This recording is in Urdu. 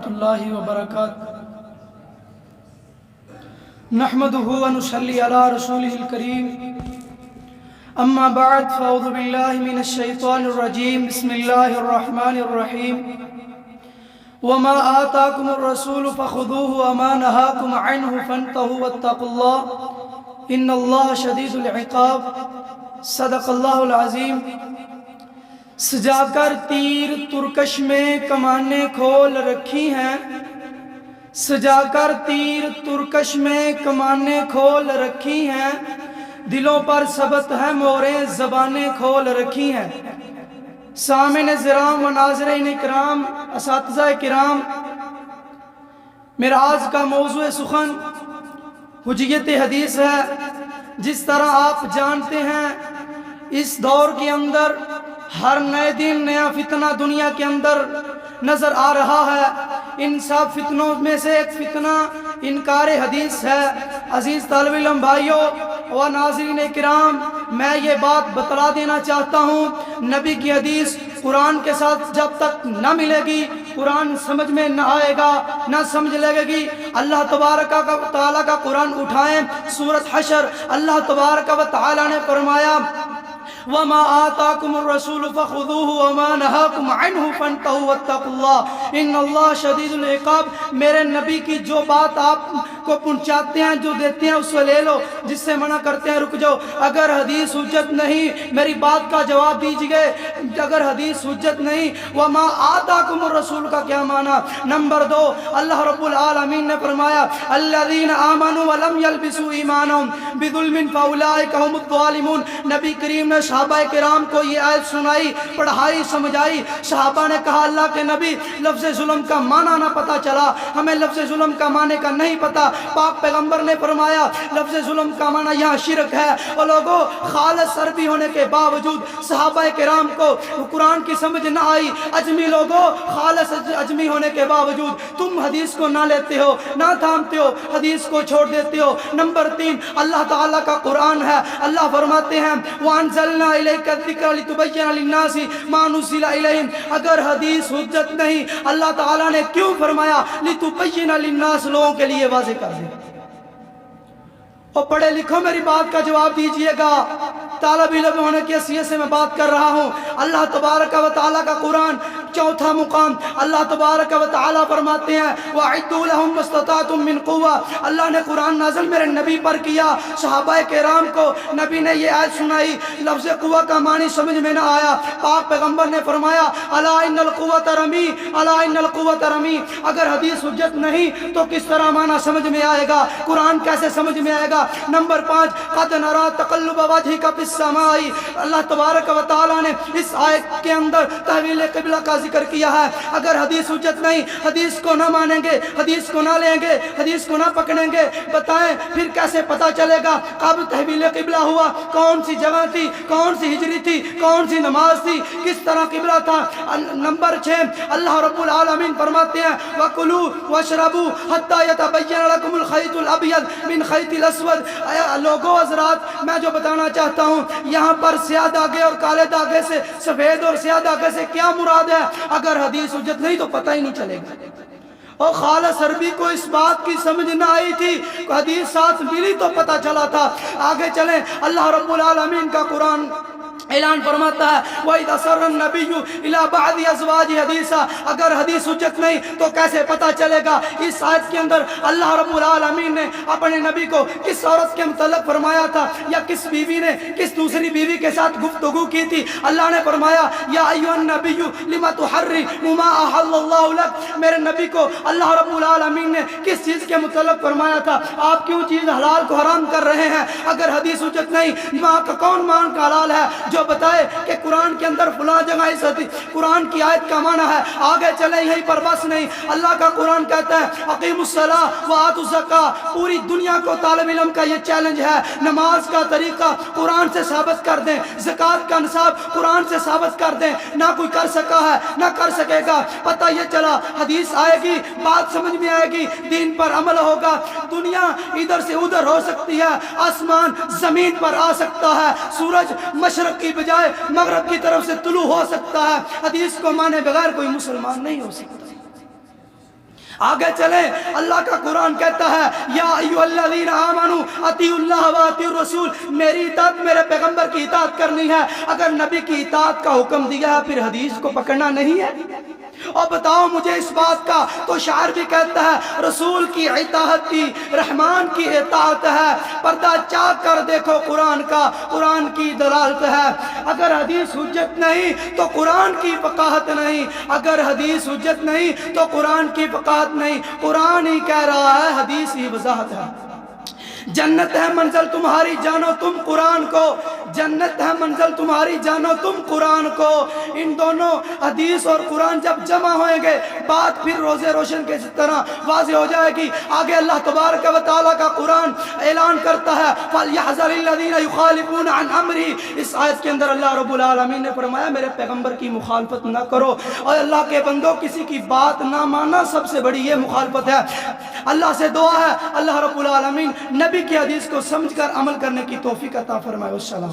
ورحمۃ اللہ وبرکاتہ نحمده ونصلی علی رسولہ الکریم اما بعد فاعوذ باللہ من الشیطان الرجیم بسم اللہ الرحمن الرحیم وما آتاکم الرسول فخذوه وما نہاکم عنہ فانتہوا واتقوا اللہ ان اللہ شدید العقاب صدق اللہ العظیم۔ سجا کر تیر ترکش میں کمانیں کھول رکھی ہیں، سجا کر تیر ترکش میں کمانیں کھول رکھی ہیں، دلوں پر ثبت ہے موریں زبانیں کھول رکھی ہیں۔ سامعین کرام و ناظرین کرام، اساتذہ کرام، میرا آج کا موضوع سخن حجیت حدیث ہے۔ جس طرح آپ جانتے ہیں اس دور کے اندر ہر نئے دن نیا فتنہ دنیا کے اندر نظر آ رہا ہے۔ ان سب فتنوں میں سے ایک فتنہ انکار حدیث ہے۔ عزیز طالب علم بھائیوں و ناظرین کرام، میں یہ بات بتلا دینا چاہتا ہوں، نبی کی حدیث قرآن کے ساتھ جب تک نہ ملے گی، قرآن سمجھ میں نہ آئے گا، نہ سمجھ لگے گی۔ اللہ تبارک و تعالیٰ کا قرآن اٹھائیں، سورۃ حشر، اللہ تبارک و تعالیٰ نے فرمایا وَمَا آتَاكُمُ الرَّسُولُ فَخُذُوهُ وَمَا نَهَاكُمْ عَنْهُ فَانْتَهُوا وَاتَّقُوا اللَّهَ إِنَّ اللَّهَ شَدِيدُ الْعِقَابِ۔ میرے نبی کی جو بات آپ کو پہنچاتے ہیں، جو دیتے ہیں، اس کو لے لو، جس سے منع کرتے ہیں رک جاؤ۔ اگر حدیث حجت نہیں، میری بات کا جواب دیجئے، اگر حدیث حجت نہیں، وَمَا آتَاكُمُ الرَّسُولُ کا کیا معنی؟ نمبر 2، اللہ رب العالمین نے فرمایا الَّذِينَ آمَنُوا وَلَمْ يَلْبِسُوا إِيمَانَهُمْ بِظُلْمٍ فَأُولَٰئِكَ هُمُ الظَّالِمُونَ۔ نبی کریم نے صحابہ کرام کو یہ آیت سنائی، پڑھائی، سمجھائی۔ صحابہ نے کہا اللہ کے نبی، لفظ ظلم کا معنی نہ پتا چلا، ہمیں لفظ ظلم کا معنی کا نہیں پتا۔ پاک پیغمبر نے فرمایا لفظ ظلم کا معنی یہاں شرک ہے۔ اور لوگوں، خالص عربی ہونے کے باوجود صحابہ کرام کو قرآن کی سمجھ نہ آئی۔ اجمی لوگوں، خالص اجمی ہونے کے باوجود تم حدیث کو نہ لیتے ہو، نہ تھامتے ہو، حدیث کو چھوڑ دیتے ہو۔ نمبر 3، اللہ تعالیٰ کا قرآن ہے۔ اللہ فرماتے ہیں وَأَنزَلْنَا إِلَيْكَ الذِّكْرَ لِتُبَيِّنَ لِلنَّاسِ مَا نُزِّلَ إِلَيْهِمْ۔ اگر حدیث حجت نہیں، اللہ تعالیٰ نے کیوں فرمایا لِتُبَيِّنَ لِلنَّاسِ، لوگوں کے لیے واضح کر دیں۔ اور پڑھے لکھو، میری بات کا جواب دیجئے گا، طالب علم ہونے کی حیثیت سے میں بات کر رہا ہوں۔ اللہ تبارک و تعالیٰ کا قرآن، چوتھا مقام، اللہ تبارک و تعالیٰ فرماتے ہیں وَأَعِدُّوا لَهُم مَّا اسْتَطَعْتُم مِّن قُوَّةٍ۔ اللہ نے قرآن نازل میرے نبی پر کیا، صحابہ کرام کو نبی نے یہ آیت سنائی، لفظ قوہ کا معنی سمجھ میں نہ آیا۔ پاک پیغمبر نے فرمایا الا ان القوة رمی، الا ان القوة رمی۔ اگر حدیث حجت نہیں تو کس طرح معنی سمجھ میں آئے گا، قرآن کیسے سمجھ میں آئے گا؟ نمبر 5، قد نرى تقلب وجهك في السماء۔ اللہ تبارک و تعالیٰ نے اس آیت کے اندر تحویل قبلہ کا ذکر کیا ہے۔ اگر حدیث حجت نہیں، حدیث کو نہ مانیں گے، حدیث کو نہ لیں گے، حدیث کو نہ پکڑیں گے، بتائیں پھر کیسے پتا چلے گا کب تحویل قبلہ ہوا، کون سی جگہ تھی، کون سی ہجری تھی، کون سی نماز تھی، کس طرح قبلہ تھا؟ نمبر 6، اللہ رب العالمین فرماتے ہیں وَكُلُوا وَاشْرَبُوا حَتَّى يَتَبَيَّنَ لَكُمُ الْخَيْطُ الْأَبْيَضُ مِنْ خَيْطِ الْأَسْوَدِ۔ لوگوں حضرات، میں جو بتانا چاہتا ہوں، یہاں پر سیاہ دھاگے اور کالے دھاگے سے، سفید اور سیاہ دھاگے سے کیا مراد ہے؟ اگر حدیث حجت نہیں تو پتہ ہی نہیں چلے گا۔ اور خالص عربی کو اس بات کی سمجھ نہ آئی تھی، حدیث ساتھ ملی تو پتہ چلا تھا۔ آگے چلیں، اللہ رب العالمین کا قرآن اعلان فرماتا ہے وَإِذْ أَسَرَّ النَّبِيُّ إِلَىٰ بَعْضِ أَزْوَاجِهِ حَدِيثًا۔ اگر حدیث حجت نہیں تو کیسے پتا چلے گا؟ اس آیت کے اندر اللہ رب العالمین نے اپنے نبی کو کس عورت کے متعلق فرمایا تھا، یا کس بیوی نے کس دوسری بیوی کے ساتھ گفتگو کی تھی؟ اللہ نے فرمایا یا ایھا النبی لم تحرم ما احل اللہ لک۔ میرے نبی کو اللہ رب العالمین نے کس چیز کے متعلق فرمایا تھا؟ آپ کیوں چیز حلال کو حرام کر رہے ہیں؟ اگر حدیث حجت نہیں، ماں کا کون ماں کا حلال ہے جو بتائے کہ قرآن کے اندر فلاں جگہ اس قرآن کی آیت کا معنی ہے؟ آگے چلیں، یہیں پر بس نہیں، اللہ کا قرآن کہتا ہے اقیموا الصلاۃ وآتوا الزکاۃ۔ پوری دنیا کو طالب علم کا یہ چیلنج ہے، نماز کا طریقہ قرآن سے ثابت کر دیں، زکوٰۃ کا نصاب قرآن سے ثابت کر دیں۔ نہ کوئی کر سکا ہے، نہ کر سکے گا۔ پتہ یہ چلا حدیث آئے گی، بات سمجھ میں آئے گی، دین پر عمل ہوگا۔ دنیا ادھر سے ادھر ہو سکتی ہے، آسمان زمین پر آ سکتا ہے، سورج مشرق کی بجائے مغرب کی طرف سے طلوع ہو سکتا ہے۔ حدیث کو مانے بغیر کوئی مسلمان نہیں ہو سکتا۔ آگے چلیں، اللہ کا قرآن کہتا ہے یا ایھاالذین آمنوا اطیعوا اللہ واطیعوا الرسول، میری اطاعت میرے پیغمبر کی اطاعت کرنی ہے۔ اگر نبی کی اطاعت کا حکم دیا ہے پھر حدیث کو پکڑنا نہیں ہے؟ اور بتاؤ مجھے اس بات کا، تو شاعر بھی کہتا ہے رسول کی اطاعت کی رحمان کی اطاعت ہے، پردہ چاک کر دیکھو قرآن کا، قرآن کی دلالت ہے۔ اگر حدیث حجت نہیں تو قرآن کی فقاہت نہیں، اگر حدیث حجت نہیں تو قرآن کی فقاہت نہیں، قرآن ہی کہہ رہا ہے، حدیث ہی وضاحت ہے۔ جنت ہے منزل تمہاری جانو تم قرآن کو، جنت ہے منزل تمہاری جانو تم قرآن کو۔ ان دونوں حدیث اور قرآن جب جمع ہوئیں گے بات پھر روزے روشن کے طرح واضح ہو جائے گی۔ آگے اللہ تبارک و تعالیٰ کا قرآن اعلان کرتا ہے فَلْيَحْذَرِ الَّذِينَ يُخَالِفُونَ عَنْ أَمْرِهِ، اس آیت کے اندر اللہ رب العالمین نے فرمایا میرے پیغمبر کی مخالفت نہ کرو، اور اللہ کے بندوں کسی کی بات نہ ماننا سب سے بڑی یہ مخالفت ہے۔ اللہ سے دعا ہے اللہ رب العالمین نبی کی حدیث کو سمجھ کر عمل کرنے کی توفیق عطا فرمائے۔ والسلام۔